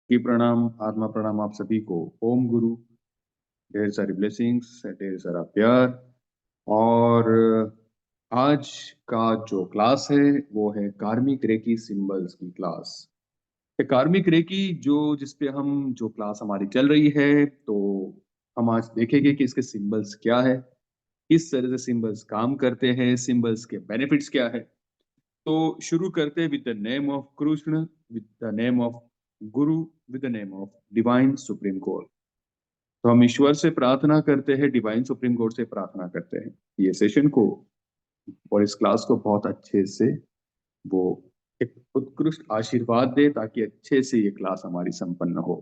की प्रणाम, आत्मा प्रणाम आप सभी को। ओम गुरु। ढेर सारी ब्लेसिंग्स, ढेर सारा प्यार। और आज का जो क्लास है वो है कार्मिक रेकी सिंबल्स की क्लास। ये कार्मिक रेकी जिसपे हम जो क्लास हमारी चल रही है, तो हम आज देखेंगे कि इसके सिंबल्स क्या है, किस तरह से सिंबल्स काम करते हैं, सिंबल्स के बेनिफिट्स क्या है। तो शुरू करते हैं with the name of Krishna, with the name of guru, with the name of divine supreme court. तो हम ईश्वर से प्रार्थना करते हैं, डिवाइन सुप्रीम कोर्ट से प्रार्थना करते हैं ये सेशन को और इस क्लास को बहुत अच्छे से वो एक उत्कृष्ट आशीर्वाद दे, ताकि अच्छे से ये क्लास हमारी संपन्न हो।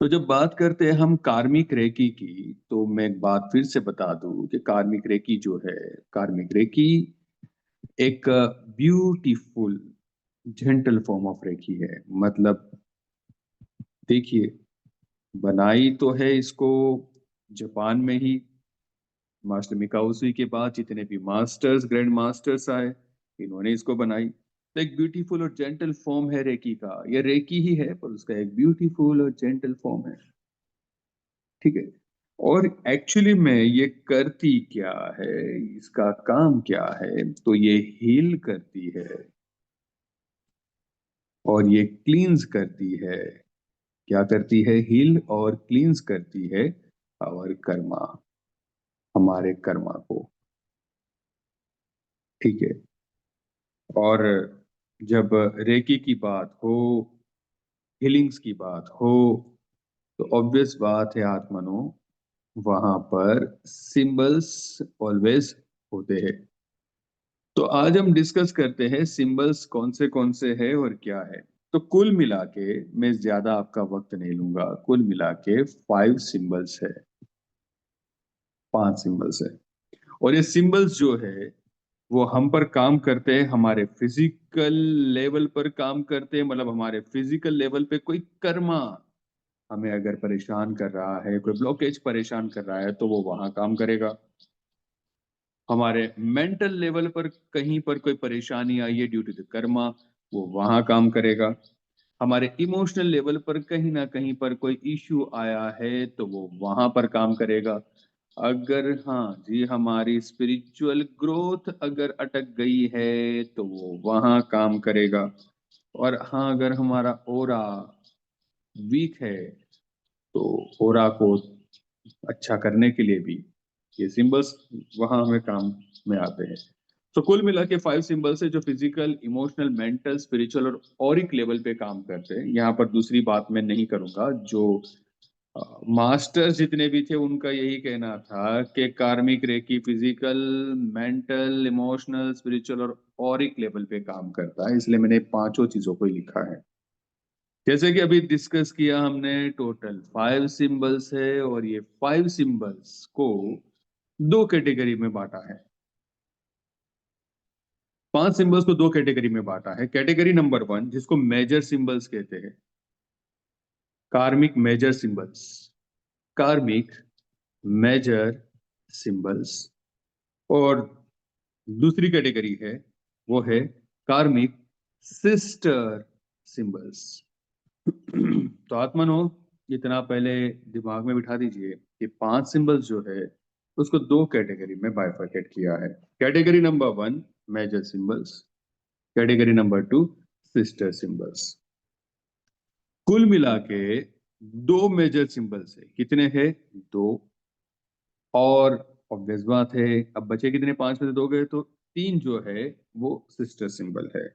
तो जब बात करते हैं हम कार्मिक रेकी की, तो मैं एक बात फिर से बता दूं कि कार्मिक रेकी जो है, कार्मिक रेकी एक beautiful gentle form of reiki है। मतलब देखिए, बनाई तो है इसको जापान में ही। मास्टर मिकाउसी के बाद जितने भी मास्टर्स, ग्रैंड मास्टर्स आए, इन्होंने इसको बनाई। तो एक ब्यूटीफुल और जेंटल फॉर्म है रेकी का। ये रेकी ही है पर उसका एक ब्यूटीफुल और जेंटल फॉर्म है। ठीक है। और एक्चुअली में ये करती क्या है, इसका काम क्या है, तो ये हील करती है और ये क्लींस करती है। क्या करती है? हील और क्लींस करती है और कर्मा, हमारे कर्मा को। ठीक है। और जब रेकी की बात हो, हीलिंग्स की बात हो, तो ऑब्वियस बात है आत्मनो, वहां पर सिंबल्स ऑलवेज होते हैं। तो आज हम डिस्कस करते हैं सिंबल्स कौन से हैं और क्या है। तो कुल मिला के, मैं ज्यादा आपका वक्त नहीं लूंगा, कुल मिला के 5 सिंबल्स है, 5 सिंबल्स है। और ये सिंबल्स जो है वो हम पर काम करते हैं, हमारे फिजिकल लेवल पर काम करते हैं। मतलब हमारे फिजिकल लेवल पे कोई कर्मा हमें अगर परेशान कर रहा है, कोई ब्लॉकेज परेशान कर रहा है, तो वो वहां काम करेगा। हमारे मेंटल लेवल पर कहीं पर कोई परेशानी आई है ड्यू टू द कर्मा, वो वहां काम करेगा। हमारे इमोशनल लेवल पर कहीं ना कहीं पर कोई इश्यू आया है, तो वो वहां पर काम करेगा। अगर हाँ जी, हमारी स्पिरिचुअल ग्रोथ अगर अटक गई है, तो वो वहां काम करेगा। और हाँ, अगर हमारा ओरा वीक है, तो ओरा को अच्छा करने के लिए भी ये सिंबल्स वहां हमें काम में आते हैं। तो कुल मिला के 5 सिंबल्स है जो फिजिकल, इमोशनल, मेंटल, स्पिरिचुअल और ऑरिक लेवल पे काम करते हैं। यहाँ पर दूसरी बात मैं नहीं करूंगा। जो मास्टर्स जितने भी थे उनका यही कहना था कि karmic reiki physical, mental, emotional, spiritual और ऑरिक लेवल पे काम करता है, इसलिए मैंने पांचों चीजों को ही लिखा है। जैसे कि अभी डिस्कस किया हमने, टोटल 5 सिंबल्स है और ये 5 सिंबल्स को 2 कैटेगरी में बांटा है। 5 सिंबल्स को 2 कैटेगरी में बांटा है। कैटेगरी नंबर 1, जिसको मेजर सिंबल्स कहते हैं, कार्मिक मेजर सिंबल्स, कार्मिक मेजर सिंबल्स। और दूसरी कैटेगरी है, वो है कार्मिक सिस्टर सिंबल्स। तो आत्मनो, इतना पहले दिमाग में बिठा दीजिए कि 5 सिंबल्स जो है उसको 2 कैटेगरी में बाइफरकेट किया है। Category number 1 major symbols, category number 2 sister symbols. कुल मिला के 2 मेजर सिंबल्स है। कितने हैं? 2। और ऑब्वियस बात है, अब बचे कितने? 5 में से 2 गए तो 3 जो है वो सिस्टर सिंबल है।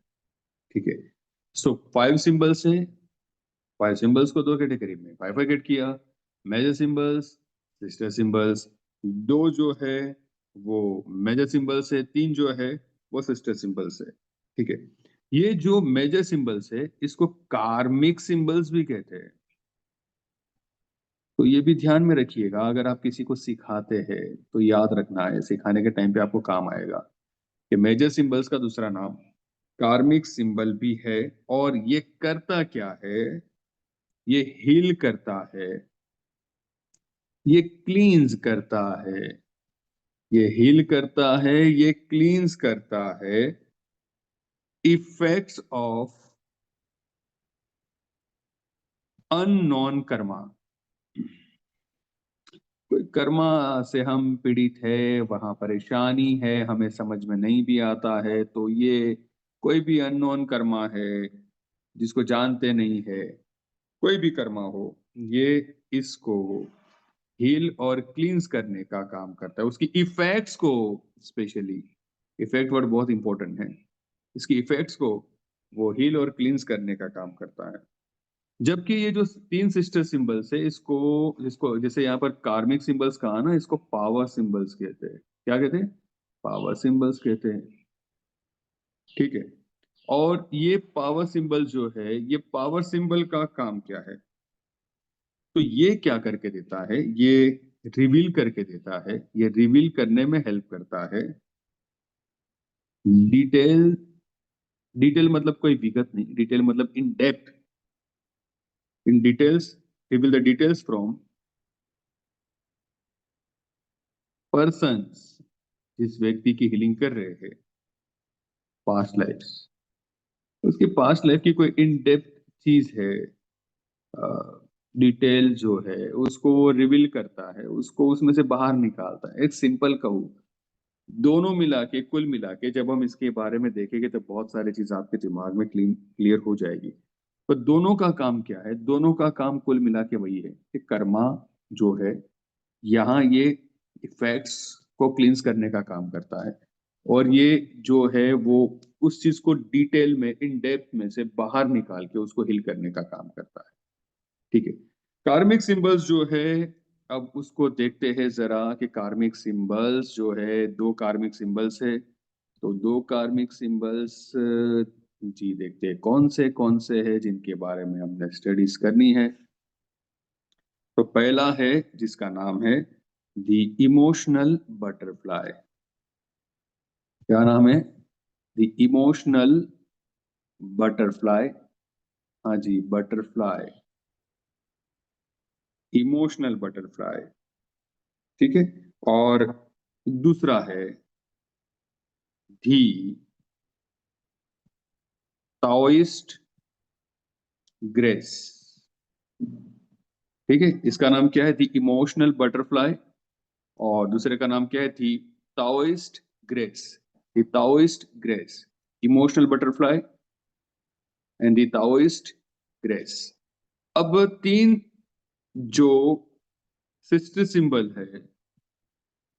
ठीक है। सो 5 सिंबल्स हैं। 5 सिंबल्स को 2 कैटेगरी में बाइफरकेट किया, मेजर सिंबल्स, सिस्टर सिंबल्स। 2 जो है वो मेजर सिंबल्स है, 3 जो है वो सिस्टर सिंबल्स है। ठीक है। ये जो मेजर सिंबल्स है इसको कार्मिक सिंबल्स भी कहते हैं। तो ये भी ध्यान में रखिएगा, अगर आप किसी को सिखाते हैं तो याद रखना है, सिखाने के टाइम पे आपको काम आएगा कि मेजर सिंबल्स का दूसरा नाम कार्मिक सिंबल भी है। और ये करता क्या है? ये हील करता है, ये क्लींस करता है, ये हील करता है, ये क्लींस करता है। इफेक्ट्स ऑफ अननोन कर्मा, कोई कर्मा से हम पीड़ित है, वहां परेशानी है, हमें समझ में नहीं भी आता है, तो ये कोई भी अननोन कर्मा है जिसको जानते नहीं है, कोई भी कर्मा हो, ये इसको हील और क्लींस करने का काम करता है। उसकी इफेक्ट्स को, स्पेशली इफेक्ट वर्ड बहुत इंपॉर्टेंट है, इसकी इफेक्ट्स को वो हील और क्लींस करने का काम करता है। जबकि ये जो तीन सिस्टर सिंबल्स है, इसको जैसे यहाँ पर कार्मिक सिंबल्स कहा ना, इसको पावर सिंबल्स कहते हैं। क्या कहते हैं? पावर सिंबल्स कहते हैं। ठीक है। और ये पावर सिंबल जो है, ये पावर सिंबल का काम क्या है? तो ये क्या करके देता है? ये रिवील करके देता है, ये रिवील करने में हेल्प करता है। डिटेल, डिटेल मतलब कोई विगत नहीं, डिटेल मतलब in depth, in details, reveal the details from persons, जिस व्यक्ति की हीलिंग कर रहे हैं, पास्ट लाइफ, उसकी पास्ट लाइफ की कोई इन डेप्थ चीज है, डिटेल जो है उसको वो रिवील करता है, उसको उसमें से बाहर निकालता है। एक सिंपल कहूँ, दोनों मिला के, कुल मिला के जब हम इसके बारे में देखेंगे तो बहुत सारी चीज आपके दिमाग में क्लियर हो जाएगी। पर दोनों का काम क्या है? दोनों का काम कुल मिला के वही है कि कर्मा जो है, यहाँ ये इफेक्ट्स को क्लींस करने का काम करता है, और ये जो है वो उस चीज को डिटेल में, इन डेप्थ में से बाहर निकाल के उसको हिल करने का काम करता है। ठीक है। कार्मिक सिंबल्स जो है, अब उसको देखते हैं जरा कि कार्मिक सिंबल्स जो है, दो कार्मिक सिंबल्स है, तो दो कार्मिक सिंबल्स जी देखते हैं कौन से है जिनके बारे में हमने स्टडीज करनी है। तो पहला है जिसका नाम है द इमोशनल बटरफ्लाई। क्या नाम है? The emotional butterfly. हाँ जी, बटरफ्लाई, इमोशनल बटरफ्लाई। ठीक है। और दूसरा है दी ताओइस्ट ग्रेस। ठीक है, इसका नाम क्या है? दी इमोशनल बटरफ्लाई, और दूसरे का नाम क्या है? The Taoist grace. The Taoist grace, emotional butterfly and the Taoist grace. अब तीन जो सिस्टर सिंबल है,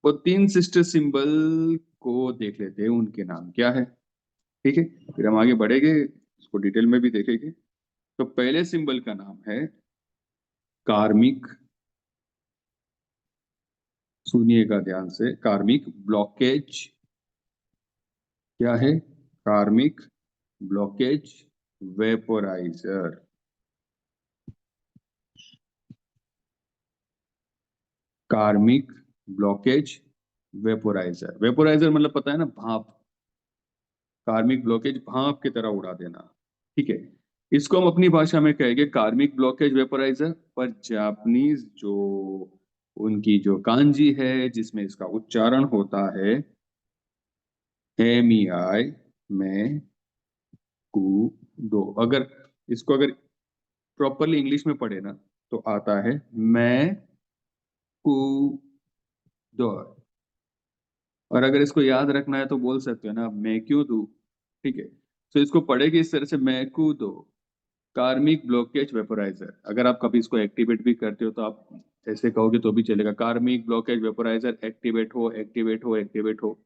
वो तीन सिस्टर सिंबल को देख लेते हैं, उनके नाम क्या है। ठीक है, फिर हम आगे बढ़ेंगे, इसको डिटेल में भी देखेंगे। तो पहले सिंबल का नाम है कार्मिक, सुनिएगा ध्यान से, कार्मिक ब्लॉकेज। क्या है? कार्मिक ब्लॉकेज वेपोराइजर। कार्मिक ब्लॉकेज वेपोराइजर, वेपोराइजर मतलब पता है ना, भाप। कार्मिक ब्लॉकेज भाप की तरह उड़ा देना। ठीक है, इसको हम अपनी भाषा में कहेंगे कार्मिक ब्लॉकेज वेपोराइजर। पर जापानीज जो, उनकी जो कांजी है जिसमें इसका उच्चारण होता है एमईआई में कूदो, अगर इसको अगर प्रॉपरली इंग्लिश में पढ़े ना, तो आता है मैं कूदो। और अगर इसको याद रखना है तो बोल सकते हो ना, मैं क्यों दू। ठीक है, तो इसको पढ़ेगी इस तरह से, मैं कूदो कार्मिक ब्लॉकेज वेपोराइजर। अगर आप कभी इसको एक्टिवेट भी करते हो तो आप ऐसे कहोगे तो भी चलेगा, कार्मिक ब्लॉकेज वेपोराइजर एक्टिवेट हो, एक्टिवेट हो, एक्टिवेट हो,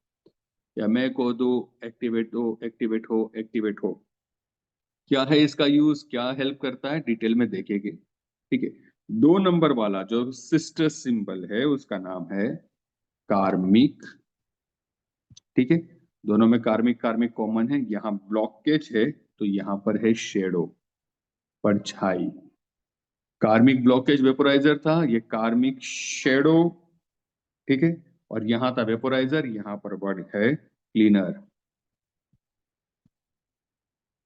या मैं को दो एक्टिवेट हो, एक्टिवेट हो, एक्टिवेट हो। क्या है इसका यूज, क्या हेल्प करता है, डिटेल में देखेंगे। ठीक है। दो नंबर वाला जो सिस्टर सिंबल है उसका नाम है कार्मिक। ठीक है, दोनों में कार्मिक कार्मिक कॉमन है, यहाँ ब्लॉकेज है तो यहाँ पर है शेडो, परछाई। कार्मिक ब्लॉकेज वेपोराइजर था, ये कार्मिक शेडो। ठीक है, और यहाँ था वेपोराइजर, यहाँ पर वर्ड है क्लीनर।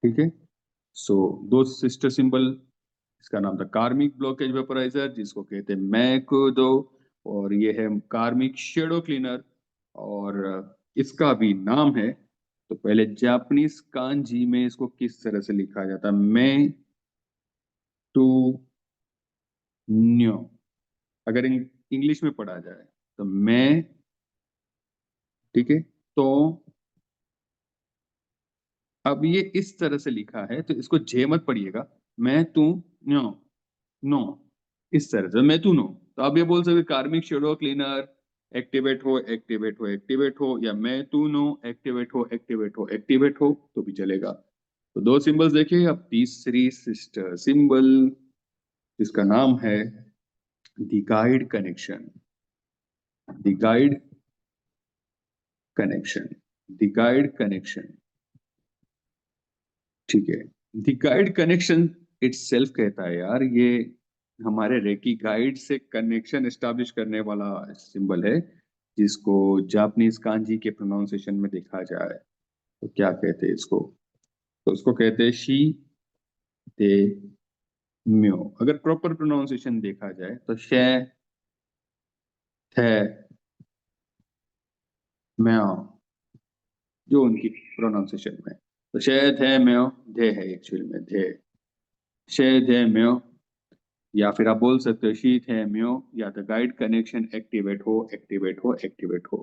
ठीक है, सो दो सिस्टर सिंबल, इसका नाम था कार्मिक ब्लॉकेज वेपोराइजर जिसको कहते हैं मैकोदो, और ये है कार्मिक शेडो क्लीनर। और इसका भी नाम है, तो पहले जापानीज कांजी में इसको किस तरह से लिखा जाता है? मैं टू न्यो। अगर इंग्लिश में पढ़ा जाए तो मैं, ठीक है। तो अब ये इस तरह से लिखा है तो इसको जे मत पढ़िएगा, मैं तू न्यो, नो, इस तरह से मैं तू नो। तो आप ये बोल सकते कार्मिक शेडो क्लीनर एक्टिवेट हो, एक्टिवेट हो, एक्टिवेट हो, या मैं तू नो एक्टिवेट हो, एक्टिवेट हो, एक्टिवेट हो, तो भी चलेगा। तो दो सिंबल्स देखिए। अब तीसरी सिस्टर सिंबल जिसका नाम है the guide connection, the guide connection, the guide connection, ठीक है। द गाइड कनेक्शन इटसेल्फ कहता है यार, ये हमारे रेकी गाइड से कनेक्शन एस्टैब्लिश करने वाला सिंबल है, जिसको जापानीज कांजी के प्रोनाउंसिएशन में देखा जाए तो क्या कहते हैं इसको, तो उसको कहते हैं शी ते म्यो। अगर प्रॉपर प्रोनाउंसिएशन देखा जाए तो शे थे म्यो, जो उनकी प्रोनाउंसिएशन में, तो शे थे म्यो धे है एक्चुअल में, धे, शे धे म्यो, या फिर आप बोल सकते हो शीत है म्यो, या द गाइड कनेक्शन एक्टिवेट हो, एक्टिवेट हो, एक्टिवेट हो।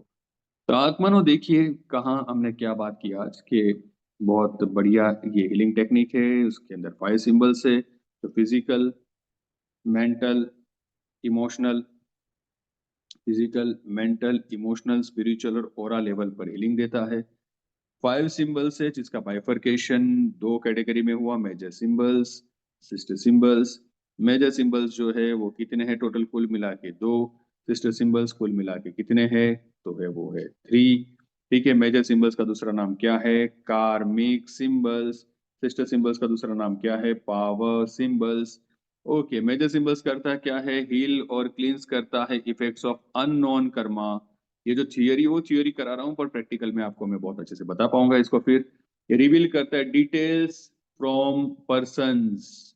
तो आत्मानो देखिए कहाँ हमने क्या बात की आज के, बहुत बढ़िया ये हीलिंग टेक्निक है, उसके अंदर 5 सिंबल्स है। तो physical, mental, emotional, physical, mental, emotional, spiritual और ओरा लेवल पर हीलिंग देता है। 5 सिंबल्स है जिसका बाइफर्केशन दो कैटेगरी में हुआ, major symbols, sister symbols. Major symbols जो है वो कितने हैं टोटल, कुल मिला के 2। सिस्टर सिंबल्स कुल मिला के कितने हैं, तो है वो है 3। ठीक है, मेजर सिंबल्स का दूसरा नाम क्या है, कार्मिक सिंबल्स। सिस्टर सिंबल्स का दूसरा नाम क्या है, power symbols. Okay, major symbols करता क्या है, हील और क्लींस करता है इफेक्ट्स ऑफ अननोन कर्मा। ये जो थियरी वो थियरी करा रहा हूँ, पर प्रैक्टिकल में आपको मैं बहुत अच्छे से बता पाऊंगा इसको। फिर ये रिवील करता है details from persons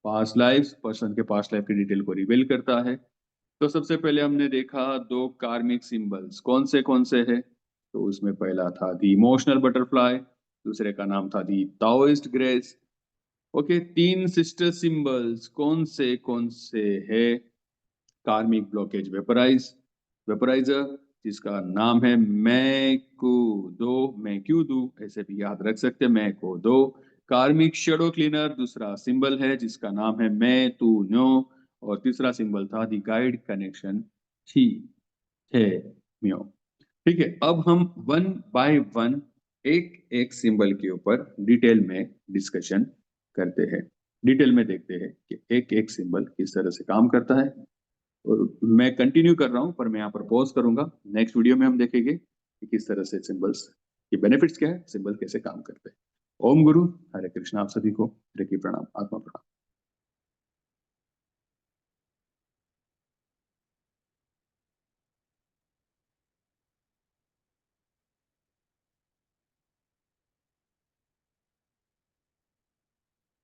past life, person के पास्ट लाइफ की डिटेल को रिवील करता है। तो सबसे पहले हमने देखा दो कार्मिक सिंबल्स, कौन से है, तो उसमें पहला था द इमोशनल बटरफ्लाई, दूसरे का नाम था दी Taoist grace. Okay, 3 sister symbols कौन से है, कार्मिक ब्लॉकेज वेपराइज, वेपराइजर, जिसका नाम है मैं को दो, मैं क्यों दू, ऐसे भी याद रख सकते हैं, मैं को दो। कार्मिक शेडो क्लीनर दूसरा सिंबल है जिसका नाम है मैं तू नो, और तीसरा सिंबल था द गाइड कनेक्शन छी है म्यो। ठीक है, अब हम 1 बाय 1 एक एक सिंबल के ऊपर डिटेल में डिस्कशन करते हैं, डिटेल में देखते हैं कि एक एक सिंबल किस तरह से काम करता है। और मैं कंटिन्यू कर रहा हूं पर मैं यहाँ पर पॉज करूंगा, नेक्स्ट वीडियो में हम देखेंगे कि किस तरह से सिंबल्स के बेनिफिट्स क्या है, सिंबल कैसे काम करते हैं। ओम गुरु, हरे कृष्णा, आप सभी को हरे की प्रणाम, आत्मा प्रणाम।